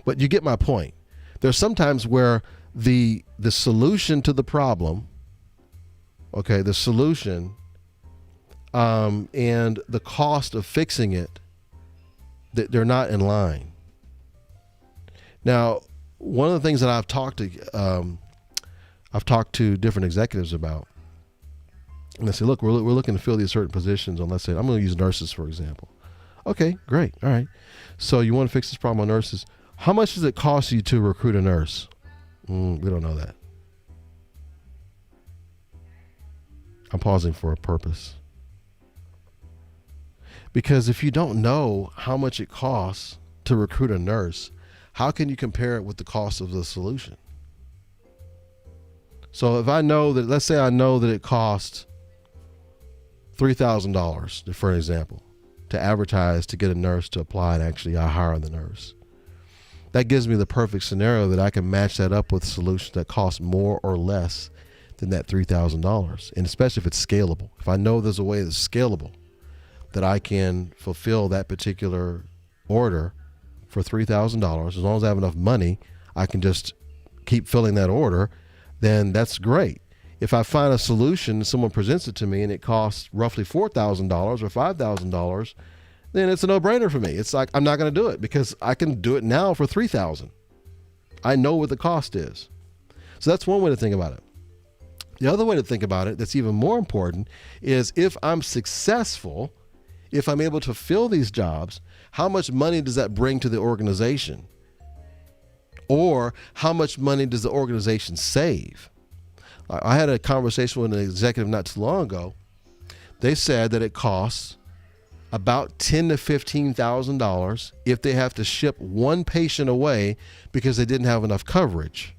Speaker 1: But you get my point. There's sometimes where the solution to the problem, okay, the solution and the cost of fixing it, they're not in line. Now, one of the things that I've talked to different executives about, and they say, look, we're looking to fill these certain positions on, let's say, I'm going to use nurses, for example. Okay, great. All right. So you want to fix this problem on nurses. How much does it cost you to recruit a nurse? We don't know that. I'm pausing for a purpose. Because if you don't know how much it costs to recruit a nurse, how can you compare it with the cost of the solution? So if I know that, let's say I know that it costs $3,000, for an example, to advertise to get a nurse to apply and actually I hire the nurse. That gives me the perfect scenario that I can match that up with solutions that cost more or less than that $3,000. And especially if it's scalable. If I know there's a way that's scalable, that I can fulfill that particular order for $3,000, as long as I have enough money, I can just keep filling that order, then that's great. If I find a solution, someone presents it to me and it costs roughly $4,000 or $5,000, then it's a no-brainer for me. It's like, I'm not going to do it because I can do it now for $3,000. I know what the cost is. So that's one way to think about it. The other way to think about it that's even more important is if I'm successful, if I'm able to fill these jobs, how much money does that bring to the organization? Or how much money does the organization save? I had a conversation with an executive not too long ago. They said that it costs about $10,000 to $15,000 if they have to ship one patient away because they didn't have enough coverage.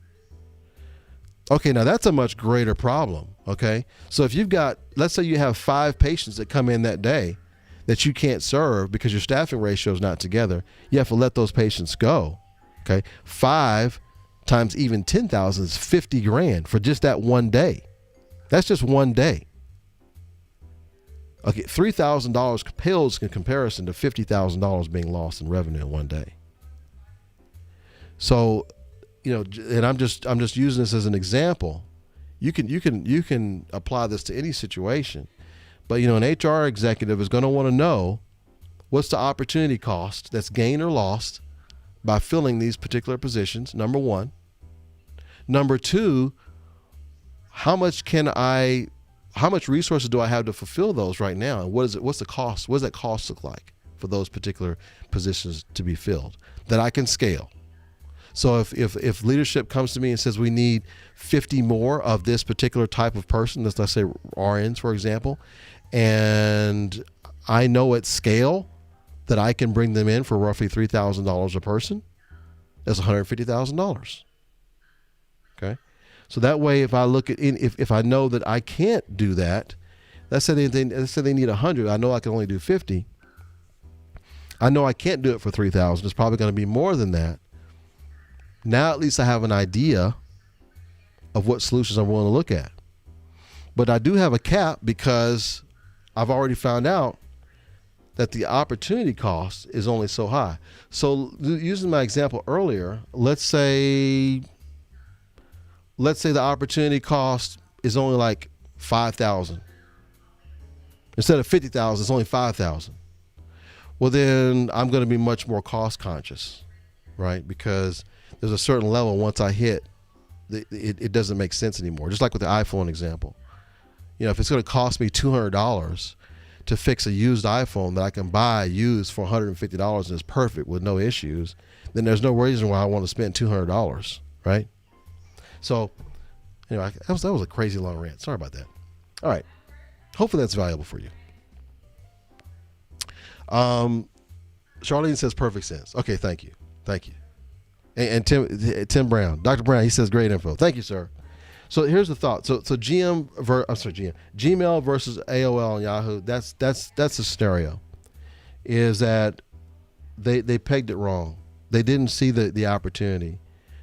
Speaker 1: Okay, now that's a much greater problem, okay? So if you've got, let's say you have 5 patients that come in that day that you can't serve because your staffing ratio is not together, you have to let those patients go, okay? 5 times even 10,000 is $50,000 for just that one day. That's just one day. Okay, $3,000 pales in comparison to $50,000 being lost in revenue in one day. So, you know, and I'm just using this as an example. You can apply this to any situation, but you know, an HR executive is going to want to know what's the opportunity cost that's gained or lost by filling these particular positions. Number one. Number two, how much resources do I have to fulfill those right now? And what's the cost? What does that cost look like for those particular positions to be filled that I can scale? So if leadership comes to me and says we need 50 more of this particular type of person, let's say RNs, for example, and I know at scale that I can bring them in for roughly $3,000 a person, that's $150,000. Okay. So that way, if I look at, if I know that I can't do that, let's say they need 100, I know I can only do 50. I know I can't do it for 3,000. It's probably going to be more than that. Now at least I have an idea of what solutions I'm willing to look at. But I do have a cap because I've already found out that the opportunity cost is only so high. So using my example earlier, let's say the opportunity cost is only like $5,000. Instead of $50,000, it's only $5,000. Well, then I'm going to be much more cost conscious, right? Because there's a certain level once I hit, it doesn't make sense anymore. Just like with the iPhone example. You know, if it's going to cost me $200 to fix a used iPhone that I can buy used for $150 and is perfect with no issues, then there's no reason why I want to spend $200, right? So, anyway, that was a crazy long rant. Sorry about that. All right. Hopefully that's valuable for you. Charlene says perfect sense. Okay, thank you. And Tim Brown, Dr. Brown, he says great info. Thank you, sir. So here's the thought. So Gmail versus AOL and Yahoo. That's the scenario. Is that they pegged it wrong. They didn't see the opportunity.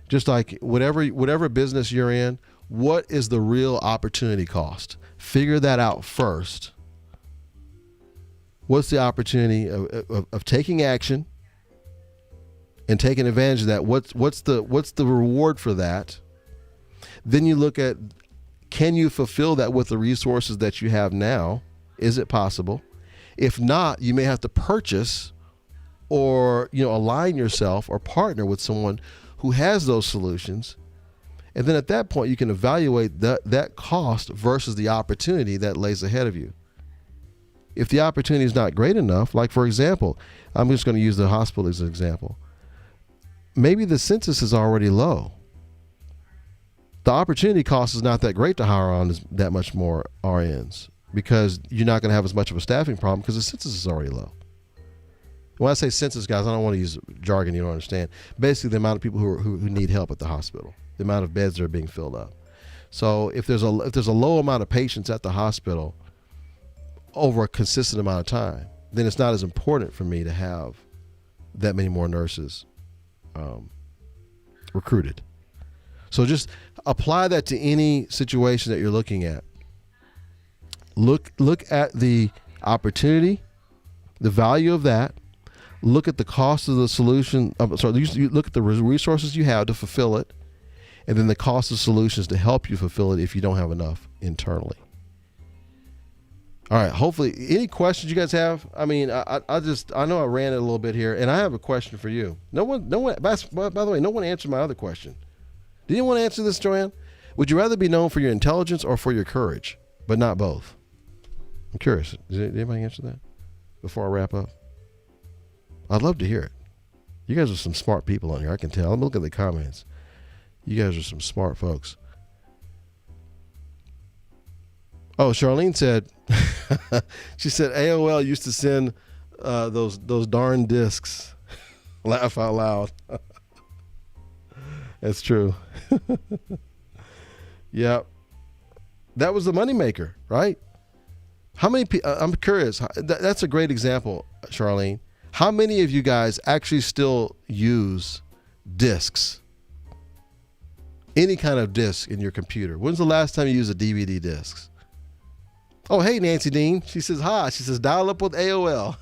Speaker 1: Just like whatever business you're in, what is the real opportunity cost? Figure that out first. What's the opportunity of taking action and taking advantage of that? What's the reward for that? Then you look at, can you fulfill that with the resources that you have now? Is it possible? If not, you may have to purchase or align yourself or partner with someone who has those solutions. And then at that point, you can evaluate that cost versus the opportunity that lays ahead of you. If the opportunity is not great enough, like for example, I'm just going to use the hospital as an example. Maybe the census is already low. The opportunity cost is not that great to hire on that much more RNs because you're not going to have as much of a staffing problem because the census is already low. When I say census, guys, I don't want to use jargon you don't understand. Basically, the amount of people who need help at the hospital, the amount of beds that are being filled up. So if there's a low amount of patients at the hospital over a consistent amount of time, then it's not as important for me to have that many more nurses recruited. So just apply that to any situation that you're looking at. Look at the opportunity, the value of that. Look at the cost of the solution. You look at the resources you have to fulfill it, and then the cost of solutions to help you fulfill it if you don't have enough internally. All right. Hopefully, any questions you guys have? I mean, I know I ran it a little bit here, and I have a question for you. No one. By the way, no one answered my other question. Did anyone answer this, Joanne? Would you rather be known for your intelligence or for your courage, but not both? I'm curious. Did anybody answer that before I wrap up? I'd love to hear it. You guys are some smart people on here. I can tell. Let me look at the comments. You guys are some smart folks. Oh, Charlene said, she said AOL used to send those darn discs. Laugh out loud. That's true. Yeah. That was the moneymaker, right? How many people, I'm curious, that's a great example, Charlene. How many of you guys actually still use discs? Any kind of disc in your computer. When's the last time you used a DVD disc? Oh, hey, Nancy Dean. She says, hi. She says, dial up with AOL.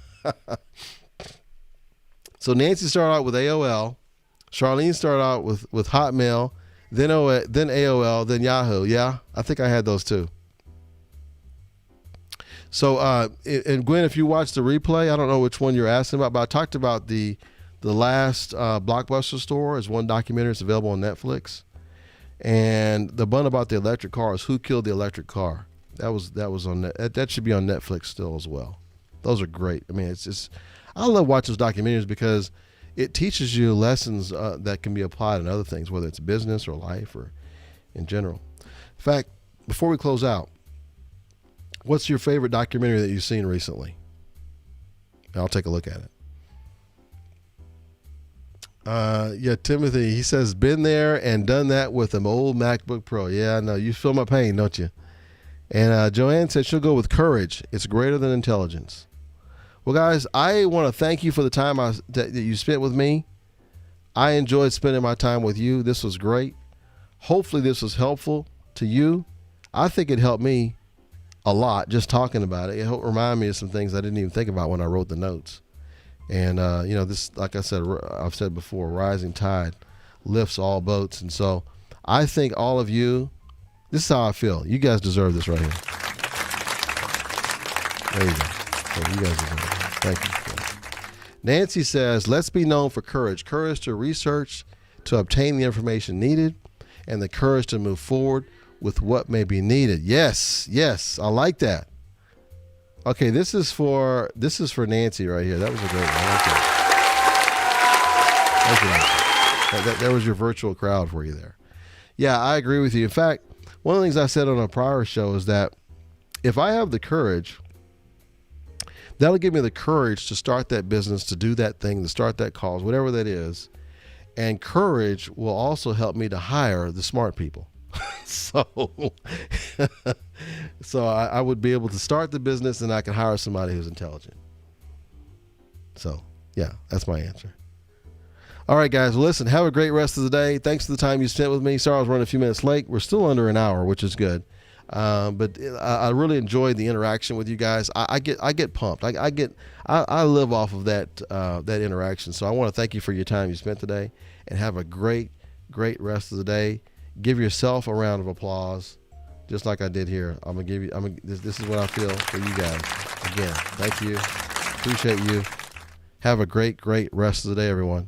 Speaker 1: So Nancy started out with AOL. Charlene started out with Hotmail, then AOL, then Yahoo. Yeah, I think I had those too. So, and Gwen, if you watch the replay, I don't know which one you're asking about, but I talked about the last Blockbuster store is one documentary. It's available on Netflix. And the one about the electric car is Who Killed the Electric Car. That was on that should be on Netflix still as well. Those are great. I mean, I love watching those documentaries because it teaches you lessons that can be applied in other things, whether it's business or life or in general. In fact, before we close out, what's your favorite documentary that you've seen recently? I'll take a look at it. Yeah, Timothy, he says, been there and done that with an old MacBook Pro. Yeah, I know. You feel my pain, don't you? And Joanne said she'll go with courage. It's greater than intelligence. Well, guys, I want to thank you for the time that you spent with me. I enjoyed spending my time with you. This was great. Hopefully this was helpful to you. I think it helped me a lot just talking about it. It helped remind me of some things I didn't even think about when I wrote the notes. And, this, like I said, I've said before, rising tide lifts all boats. And so I think all of you, this is how I feel. You guys deserve this right here. There you go. So you guys deserve it. Thank you. Nancy says, let's be known for courage. Courage to research, to obtain the information needed, and the courage to move forward with what may be needed. Yes, I like that. Okay, this is for Nancy right here. That was a great one. I like that. Thank you, Nancy. That was your virtual crowd for you there. Yeah, I agree with you. In fact, one of the things I said on a prior show is that if I have the courage, that'll give me the courage to start that business, to do that thing, to start that cause, whatever that is. And courage will also help me to hire the smart people. So, so I would be able to start the business and I can hire somebody who's intelligent. So, yeah, that's my answer. All right, guys. Well, listen, have a great rest of the day. Thanks for the time you spent with me. Sorry I was running a few minutes late. We're still under an hour, which is good. But I really enjoyed the interaction with you guys. I get pumped. I live off of that interaction. So I want to thank you for your time you spent today, and have a great rest of the day. Give yourself a round of applause, just like I did here. This is what I feel for you guys. Again, thank you. Appreciate you. Have a great rest of the day, everyone.